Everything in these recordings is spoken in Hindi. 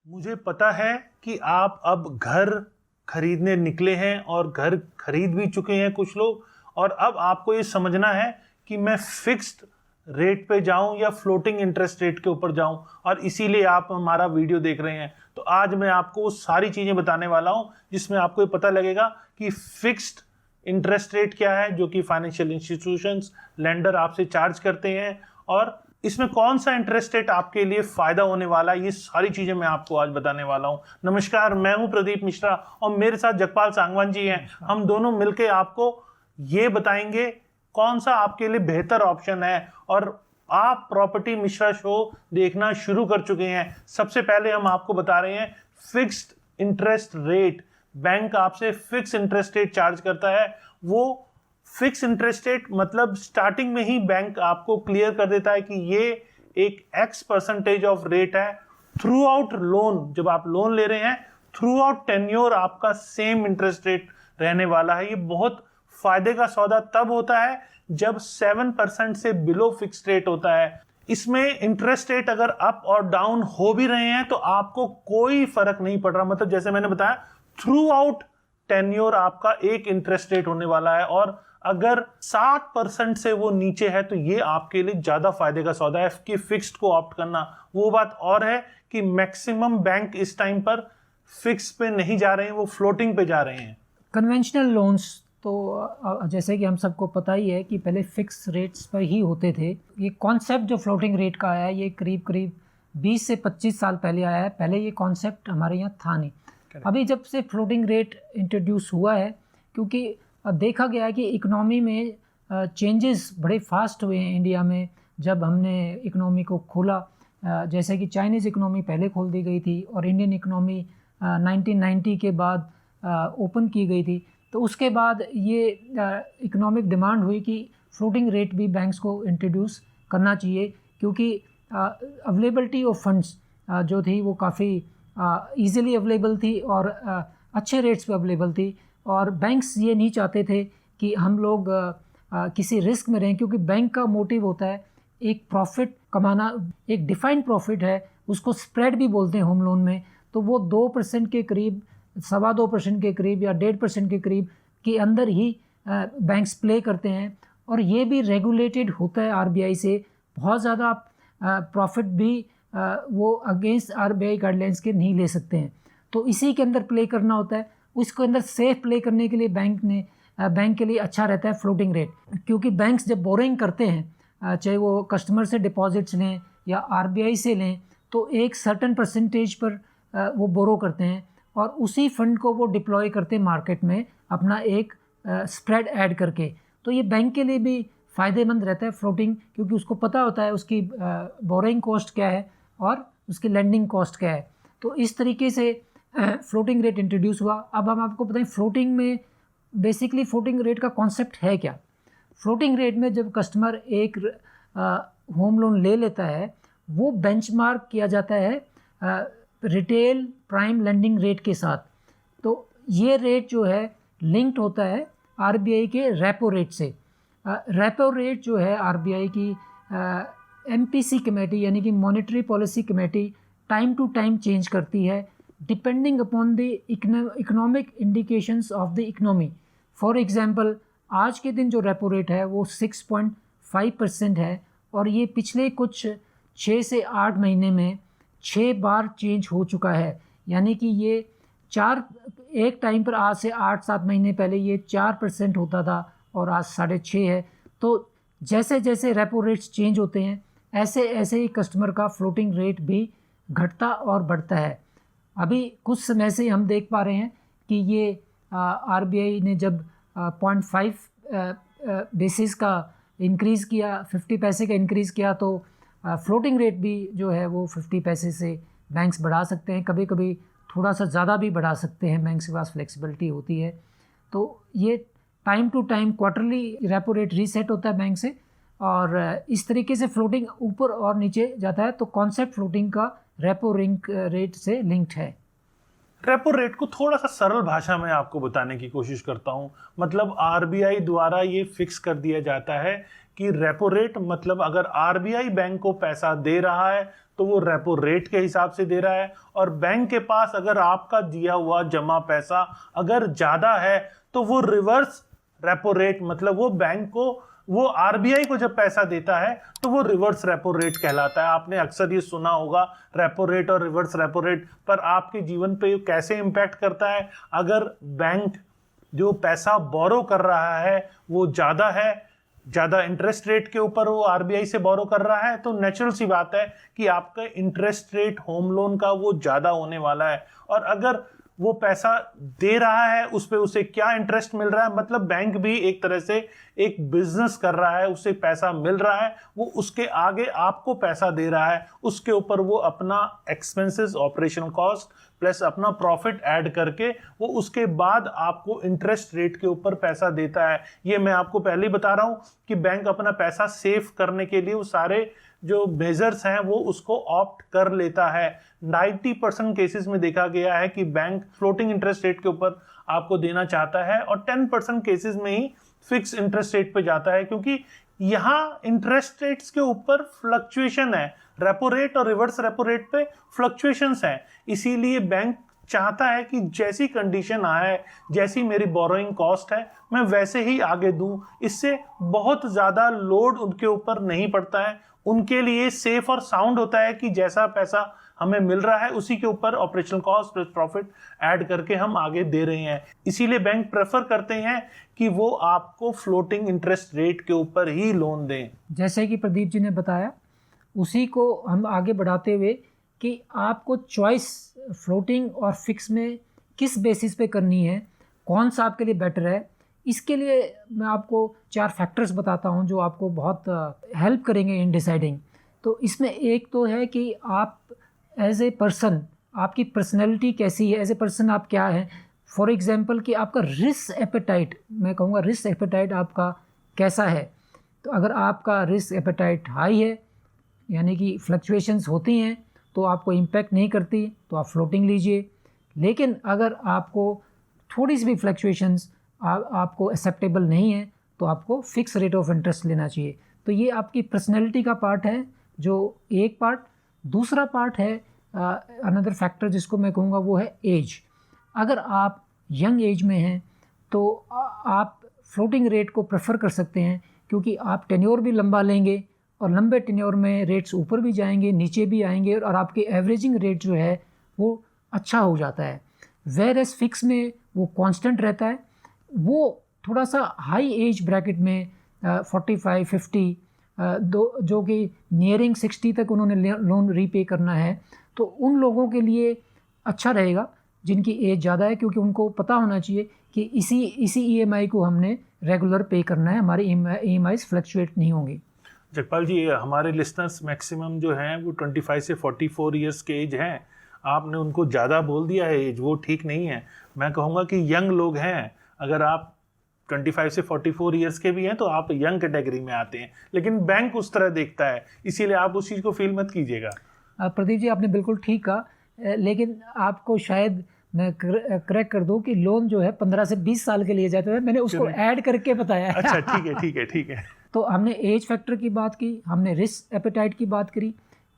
मुझे पता है कि आप अब घर खरीदने निकले हैं और घर खरीद भी चुके हैं कुछ लोग, और अब आपको ये समझना है कि मैं फिक्स्ड रेट पे जाऊं या फ्लोटिंग इंटरेस्ट रेट के ऊपर जाऊं, और इसीलिए आप हमारा वीडियो देख रहे हैं। तो आज मैं आपको वो सारी चीजें बताने वाला हूं जिसमें आपको ये पता लगेगा कि फिक्स्ड इंटरेस्ट रेट क्या है जो कि फाइनेंशियल इंस्टीट्यूशंस लेंडर आपसे चार्ज करते हैं, और इसमें कौन सा इंटरेस्ट रेट आपके लिए फायदा होने वाला है। ये सारी चीजें मैं आपको आज बताने वाला हूं। नमस्कार, मैं हूं प्रदीप मिश्रा और मेरे साथ जगपाल सांगवान जी हैं। हम दोनों मिलकर आपको ये बताएंगे कौन सा आपके लिए बेहतर ऑप्शन है। और आप प्रॉपर्टी मिश्रा शो देखना शुरू कर चुके हैं। सबसे पहले हम आपको बता रहे हैं फिक्स्ड इंटरेस्ट रेट। बैंक आपसे फिक्स इंटरेस्ट रेट चार्ज करता है। वो फिक्स इंटरेस्ट रेट मतलब स्टार्टिंग में ही बैंक आपको क्लियर कर देता है कि ये एक x% ऑफ रेट है। थ्रू आउट लोन, जब आप लोन ले रहे हैं, थ्रू आउट टेन्योर आपका सेम इंटरेस्ट रेट रहने वाला है। ये बहुत फायदे का सौदा तब होता है जब 7% से बिलो फिक्स रेट होता है। इसमें इंटरेस्ट रेट अगर अप और डाउन हो भी रहे हैं तो आपको कोई फर्क नहीं पड़ रहा। मतलब जैसे मैंने बताया, थ्रू आउट टेन्योर आपका एक इंटरेस्ट रेट होने वाला है, और अगर 7% से वो नीचे है तो ये आपके लिए ज्यादा फायदे का सौदा है कि फिक्स्ड को ऑप्ट करना। वो बात और है कि मैक्सिमम बैंक इस टाइम पर फिक्स पे नहीं जा रहे हैं, वो फ्लोटिंग पे जा रहे हैं। कन्वेंशनल लोन्स तो जैसे कि हम सबको पता ही है कि पहले फिक्स रेट्स पर ही होते थे। ये कॉन्सेप्ट जो फ्लोटिंग रेट का आया है ये करीब 20 से 25 साल पहले आया है। पहले ये कॉन्सेप्ट हमारे यहाँ था नहीं। अभी जब से फ्लोटिंग रेट इंट्रोड्यूस हुआ है, क्योंकि देखा गया है कि इकोनॉमी में चेंजेस बड़े फास्ट हुए हैं इंडिया में। जब हमने इकोनॉमी को खोला, जैसे कि चाइनीज़ इकोनॉमी पहले खोल दी गई थी और इंडियन इकोनॉमी 1990 के बाद ओपन की गई थी, तो उसके बाद ये इकोनॉमिक डिमांड हुई कि फ्लोटिंग रेट भी बैंक्स को इंट्रोड्यूस करना चाहिए, क्योंकि अवेलेबिलिटी ऑफ फंड्स जो थी वो काफ़ी ईज़िली अवेलेबल थी और अच्छे रेट्स पे अवेलेबल थी। और बैंक्स ये नहीं चाहते थे कि हम लोग किसी रिस्क में रहें, क्योंकि बैंक का मोटिव होता है एक प्रॉफिट कमाना। एक डिफाइंड प्रॉफिट है, उसको स्प्रेड भी बोलते हैं होम लोन में। तो वो 2% के करीब, 2.25% के करीब या 1.5% के करीब के अंदर ही बैंक्स प्ले करते हैं। और ये भी रेगुलेटेड होता है आरबीआई से। बहुत ज़्यादा प्रॉफिट भी वो अगेंस्ट आरबीआई गाइडलाइंस के नहीं ले सकते हैं। तो इसी के अंदर प्ले करना होता है। उसके अंदर सेफ प्ले करने के लिए बैंक के लिए अच्छा रहता है फ्लोटिंग रेट, क्योंकि बैंक्स जब बोरिंग करते हैं, चाहे वो कस्टमर से डिपॉजिट्स लें या आरबीआई से लें, तो एक सर्टेन परसेंटेज पर वो बोरो करते हैं और उसी फंड को वो डिप्लॉय करते हैं मार्केट में अपना एक स्प्रेड ऐड करके। तो ये बैंक के लिए भी फ़ायदेमंद रहता है फ्लोटिंग, क्योंकि उसको पता होता है उसकी बोरिंग कॉस्ट क्या है और उसकी लेंडिंग कॉस्ट क्या है। तो इस तरीके से फ्लोटिंग रेट इंट्रोड्यूस हुआ। अब हम आपको बताएं फ्लोटिंग में बेसिकली फ्लोटिंग रेट का कॉन्सेप्ट है क्या। फ्लोटिंग रेट में जब कस्टमर एक होम लोन ले लेता है, वो बेंचमार्क किया जाता है रिटेल प्राइम लेंडिंग रेट के साथ। तो ये रेट जो है लिंक्ड होता है आरबीआई के रेपो रेट से। रेपो रेट जो है आरबीआई की एमपीसी कमेटी यानी कि monetary policy committee time to time change करती है depending upon the economic indications of the economy. For example, आज के दिन जो रेपो रेट है वो 6.5% है और ये पिछले कुछ 6 से 8 महीने में 6 बार चेंज हो चुका है। यानी कि ये एक टाइम पर आज से 8-7 महीने पहले ये 4% होता था और आज 6.5 है। तो जैसे जैसे रेपो रेट्स चेंज होते हैं ऐसे ऐसे ही कस्टमर का फ्लोटिंग रेट भी घटता और बढ़ता है। अभी कुछ समय से हम देख पा रहे हैं कि ये आरबीआई ने जब 0.5 बेसिस का इंक्रीज़ किया, 50 पैसे का इंक्रीज़ किया, तो फ्लोटिंग रेट भी जो है वो 50 पैसे से बैंक्स बढ़ा सकते हैं। कभी कभी थोड़ा सा ज़्यादा भी बढ़ा सकते हैं, बैंक्स के पास फ्लेक्सिबिलिटी होती है। तो ये time to time quarterly repo rate reset होता है बैंक से, और इस तरीके से फ्लोटिंग ऊपर और नीचे जाता है। तो कॉन्सेप्ट फ्लोटिंग का रेपो रेट से लिंक्ड है। रेपो रेट को थोड़ा सा सरल भाषा में आपको बताने की कोशिश करता हूं। मतलब आरबीआई द्वारा ये फिक्स कर दिया जाता है कि रेपो रेट मतलब अगर आरबीआई बैंक को पैसा दे रहा है तो वो रेपो रेट के हिसाब से दे रहा है। और बैंक के पास अगर आपका दिया हुआ जमा पैसा अगर ज़्यादा है तो वो रिवर्स रेपो रेट, मतलब वो बैंक को, वो आरबीआई को जब पैसा देता है तो वो रिवर्स रेपो रेट कहलाता है। आपने अक्सर ये सुना होगा रेपो रेट और रिवर्स रेपो रेट, पर आपके जीवन पे कैसे इम्पैक्ट करता है? अगर बैंक जो पैसा बोरो कर रहा है वो ज़्यादा है, ज़्यादा इंटरेस्ट रेट के ऊपर वो आरबीआई से बोरो कर रहा है, तो नेचुरल सी बात है कि आपका इंटरेस्ट रेट होम लोन का वो ज़्यादा होने वाला है। और अगर वो पैसा दे रहा है उस पे उसे क्या इंटरेस्ट मिल रहा है, मतलब बैंक भी एक तरह से एक बिजनेस कर रहा है, उसे पैसा मिल रहा है, वो उसके आगे आपको पैसा दे रहा है, उसके ऊपर वो अपना एक्सपेंसेस, ऑपरेशनल कॉस्ट प्लस अपना प्रॉफिट ऐड करके वो उसके बाद आपको इंटरेस्ट रेट के ऊपर पैसा देता है। ये मैं आपको पहले ही बता रहा हूँ कि बैंक अपना पैसा सेव करने के लिए वो सारे जो मेजर्स हैं वो उसको ऑप्ट कर लेता है। 90% केसेस में देखा गया है कि बैंक फ्लोटिंग इंटरेस्ट रेट के ऊपर आपको देना चाहता है और 10% केसेस में ही फिक्स इंटरेस्ट रेट पे जाता है, क्योंकि यहाँ इंटरेस्ट रेट्स के ऊपर फ्लक्चुएशन है, रेपो रेट और रिवर्स रेपो रेट पे फ्लक्चुएशंस हैं। इसीलिए बैंक चाहता है कि जैसी कंडीशन आए, जैसी मेरी बोरोइंग कॉस्ट है, मैं वैसे ही आगे दूं। इससे बहुत ज़्यादा लोड उनके ऊपर नहीं पड़ता है, उनके लिए सेफ और साउंड होता है कि जैसा पैसा हमें मिल रहा है उसी के ऊपर operational cost plus profit add करके हम आगे दे रहे हैं। इसीलिए बैंक प्रेफर करते हैं कि वो आपको फ्लोटिंग इंटरेस्ट रेट के ऊपर ही लोन दें। जैसे कि प्रदीप जी ने बताया, उसी को हम आगे बढ़ाते हुए कि आपको चॉइस फ्लोटिंग और फिक्स में किस बेसिस पे करनी है, कौन सा आपके लिए बेटर है, इसके लिए मैं आपको 4 फैक्टर्स बताता हूं जो आपको बहुत हेल्प करेंगे इन डिसाइडिंग। तो इसमें एक तो है कि आप एज ए पर्सन, आपकी पर्सनैलिटी कैसी है, एज ए पर्सन आप क्या हैं। फॉर एग्जांपल कि आपका रिस्क एपेटाइट, मैं कहूँगा रिस्क एपेटाइट आपका कैसा है। तो अगर आपका रिस्क एपेटाइट हाई है, यानी कि फ्लक्चुएशंस होती हैं तो आपको इम्पैक्ट नहीं करती, तो आप फ्लोटिंग लीजिए। लेकिन अगर आपको थोड़ी सी भी फ्लक्चुएशंस आपको एक्सेप्टेबल नहीं है तो आपको फिक्स रेट ऑफ इंटरेस्ट लेना चाहिए। तो ये आपकी पर्सनैलिटी का पार्ट है, जो एक पार्ट। दूसरा पार्ट है अनदर फैक्टर जिसको मैं कहूँगा वो है एज। अगर आप यंग एज में हैं तो आप फ्लोटिंग रेट को प्रेफर कर सकते हैं, क्योंकि आप टेन्योर भी लंबा लेंगे और लंबे टेन्योर में रेट्स ऊपर भी जाएंगे नीचे भी आएंगे और आपके एवरेजिंग रेट जो है वो अच्छा हो जाता है। वेयर एज फिक्स में वो कांस्टेंट रहता है, वो थोड़ा सा हाई एज ब्रैकेट में 45, 50 जो कि नियरिंग 60 तक उन्होंने लोन रीपे करना है, तो उन लोगों के लिए अच्छा रहेगा जिनकी एज ज़्यादा है, क्योंकि उनको पता होना चाहिए कि इसी ईएमआई को हमने रेगुलर पे करना है, हमारी ईएमआईज फ्लक्चुएट नहीं होंगी। जगपाल जी, हमारे लिसनर्स मैक्सिमम जो हैं वो 25 से 44 ईयर्स के एज हैं। आपने उनको ज़्यादा बोल दिया है एज, वो ठीक नहीं है। मैं कहूँगा कि यंग लोग हैं, अगर आप 25 से 44 ईयर्स के भी हैं तो आप यंग कैटेगरी में आते हैं, लेकिन बैंक उस तरह देखता है, इसीलिए आप उस चीज़ को फील मत कीजिएगा। प्रदीप जी, आपने बिल्कुल ठीक कहा, लेकिन आपको शायद मैं करेक्ट कर दूं कि लोन जो है 15 से 20 साल के लिए जाता है, मैंने उसको ऐड करके बताया है। अच्छा, ठीक है। तो हमने एज फैक्टर की बात की, हमने रिस्क एपेटाइट की बात करी।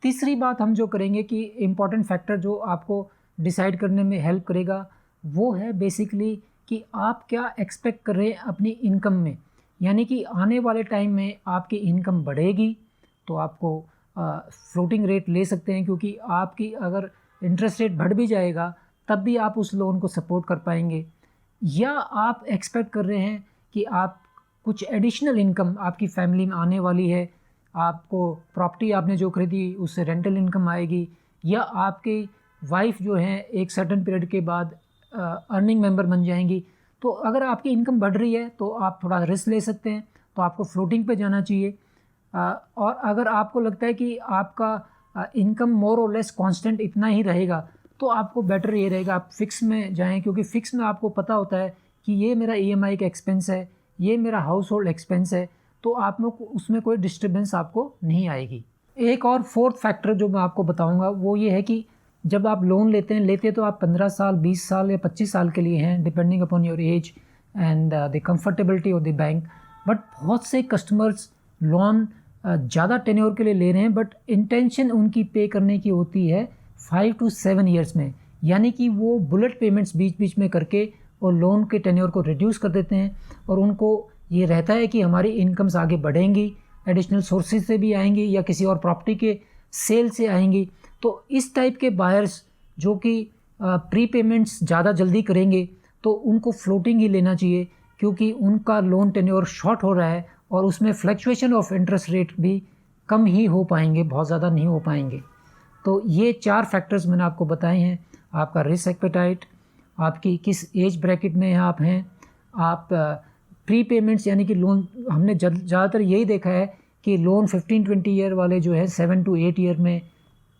तीसरी बात हम जो करेंगे कि इम्पॉर्टेंट फैक्टर जो आपको डिसाइड करने में हेल्प करेगा वो है बेसिकली कि आप क्या एक्सपेक्ट कर रहे हैं अपनी इनकम में। यानी कि आने वाले टाइम में आपकी इनकम बढ़ेगी तो आपको फ्लोटिंग रेट ले सकते हैं, क्योंकि आपकी अगर इंटरेस्ट रेट बढ़ भी जाएगा तब भी आप उस लोन को सपोर्ट कर पाएंगे। या आप एक्सपेक्ट कर रहे हैं कि आप कुछ एडिशनल इनकम आपकी फैमिली में आने वाली है, आपको प्रॉपर्टी आपने जो खरीदी उससे रेंटल इनकम आएगी, या आपकी वाइफ जो है एक सर्टेन पीरियड के बाद अर्निंग मेंबर बन जाएंगी। तो अगर आपकी इनकम बढ़ रही है तो आप थोड़ा रिस्क ले सकते हैं, तो आपको फ्लोटिंग पे जाना चाहिए। और अगर आपको लगता है कि आपका इनकम मोर और लेस कांस्टेंट इतना ही रहेगा तो आपको बेटर ये रहेगा आप फिक्स में जाएं, क्योंकि फिक्स में आपको पता होता है कि ये मेरा ईएमआई का एक्सपेंस है, ये मेरा हाउस होल्ड एक्सपेंस है, तो आप लोग उसमें कोई डिस्टर्बेंस आपको नहीं आएगी। एक और फोर्थ फैक्टर जो मैं आपको बताऊंगा वो ये है कि जब आप लोन लेते तो आप 15 साल, 20 साल या 25 साल के लिए हैं, depending upon your age and the comfortability of the bank. But बहुत से कस्टमर्स लोन ज़्यादा टेन्योर के लिए ले रहे हैं, बट इंटेंशन उनकी पे करने की होती है 5 to 7 ईयर्स में, यानी कि वो बुलेट पेमेंट्स बीच बीच में करके और लोन के टेन्योर को रिड्यूस कर देते हैं, और उनको ये रहता है कि हमारी इनकम्स आगे बढ़ेंगी, एडिशनल सोर्सेज से भी आएंगी या किसी और प्रॉपर्टी के सेल से आएंगी। तो इस टाइप के बायर्स जो कि प्री पेमेंट्स ज़्यादा जल्दी करेंगे, तो उनको फ्लोटिंग ही लेना चाहिए, क्योंकि उनका लोन टेन्योर शॉर्ट हो रहा है और उसमें फ्लक्चुएशन ऑफ इंटरेस्ट रेट भी कम ही हो पाएंगे, बहुत ज़्यादा नहीं हो पाएंगे। तो ये 4 फैक्टर्स मैंने आपको बताए हैं। आपका रिस्क एपेटाइट, आपकी किस एज ब्रैकेट में आप हैं, आप प्री पेमेंट्स यानी कि लोन, हमने ज़्यादातर यही देखा है कि लोन 15-20 ईयर वाले जो है 7 to 8 ईयर में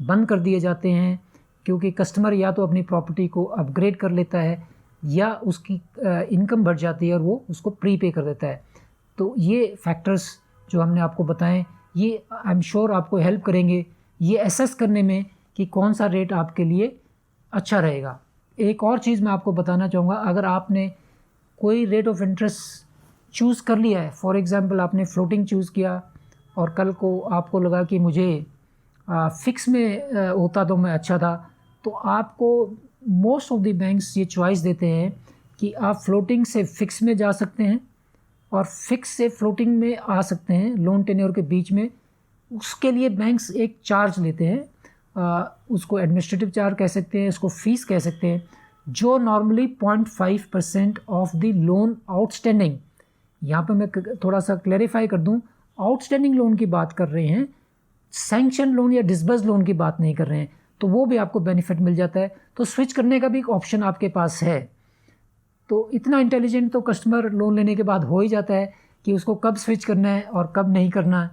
बंद कर दिए जाते हैं, क्योंकि कस्टमर या तो अपनी प्रॉपर्टी को अपग्रेड कर लेता है या उसकी इनकम बढ़ जाती है और वो उसको प्री पे कर देता है। तो ये फैक्टर्स जो हमने आपको बताएं, ये आई एम श्योर आपको हेल्प करेंगे ये एसेस करने में कि कौन सा रेट आपके लिए अच्छा रहेगा। एक और चीज़ मैं आपको बताना चाहूँगा, अगर आपने कोई रेट ऑफ इंटरेस्ट चूज़ कर लिया है, फॉर एग्ज़ाम्पल आपने फ्लोटिंग चूज़ किया और कल को आपको लगा कि मुझे फिक्स में होता तो मैं अच्छा था, तो आपको मोस्ट ऑफ द बैंक्स ये चॉइस देते हैं कि आप फ्लोटिंग से फिक्स में जा सकते हैं और फिक्स से फ्लोटिंग में आ सकते हैं लोन टेन्योर के बीच में। उसके लिए बैंक्स एक चार्ज लेते हैं, उसको एडमिनिस्ट्रेटिव चार्ज कह सकते हैं, उसको फ़ीस कह सकते हैं, जो normally 0.5% of the loan outstanding, यहाँ पे मैं थोड़ा सा क्लैरिफाई कर दूँ, आउटस्टैंडिंग लोन की बात कर रहे हैं, सैंक्शन लोन या डिसबर्स लोन की बात नहीं कर रहे हैं, तो वो भी आपको बेनिफिट मिल जाता है। तो स्विच करने का भी एक ऑप्शन आपके पास है। तो इतना इंटेलिजेंट तो कस्टमर लोन लेने के बाद हो ही जाता है कि उसको कब स्विच करना है और कब नहीं करना है।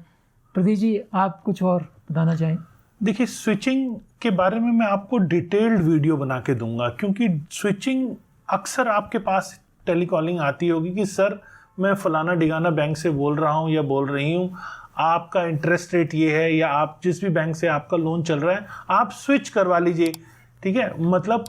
प्रदीप जी, आप कुछ और बताना चाहें? देखिए, स्विचिंग के बारे में मैं आपको डिटेल्ड वीडियो बना के दूंगा, क्योंकि स्विचिंग अक्सर आपके पास टेलीकॉलिंग आती होगी कि सर मैं फलाना डिगाना बैंक से बोल रहा हूँ या बोल रही हूँ, आपका इंटरेस्ट रेट ये है, या आप जिस भी बैंक से आपका लोन चल रहा है आप स्विच करवा लीजिए। ठीक है, मतलब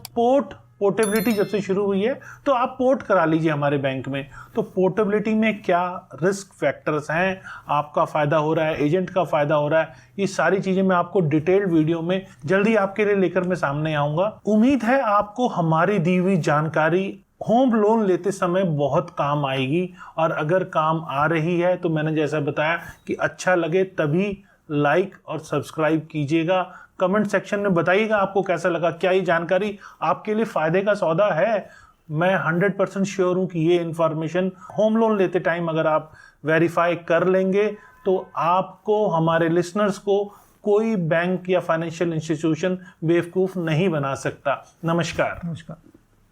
पोर्टेबिलिटी जब से शुरू हुई है तो आप पोर्ट करा लीजिए हमारे बैंक में। तो पोर्टेबिलिटी में क्या रिस्क फैक्टर्स हैं, आपका फ़ायदा हो रहा है, एजेंट का फ़ायदा हो रहा है, ये सारी चीज़ें मैं आपको डिटेल्ड वीडियो में जल्दी आपके लिए लेकर मैं सामने आऊँगा। उम्मीद है आपको हमारी दी हुई जानकारी होम लोन लेते समय बहुत काम आएगी, और अगर काम आ रही है तो मैंने जैसा बताया कि अच्छा लगे तभी लाइक और सब्सक्राइब कीजिएगा। कमेंट सेक्शन में बताइएगा आपको कैसा लगा, क्या ये जानकारी आपके लिए फ़ायदे का सौदा है। मैं 100% श्योर हूँ कि ये इन्फॉर्मेशन होम लोन लेते टाइम अगर आप वेरीफाई कर लेंगे तो आपको, हमारे लिसनर्स को, कोई बैंक या फाइनेंशियल इंस्टीट्यूशन बेवकूफ़ नहीं बना सकता। नमस्कार। नमस्कार।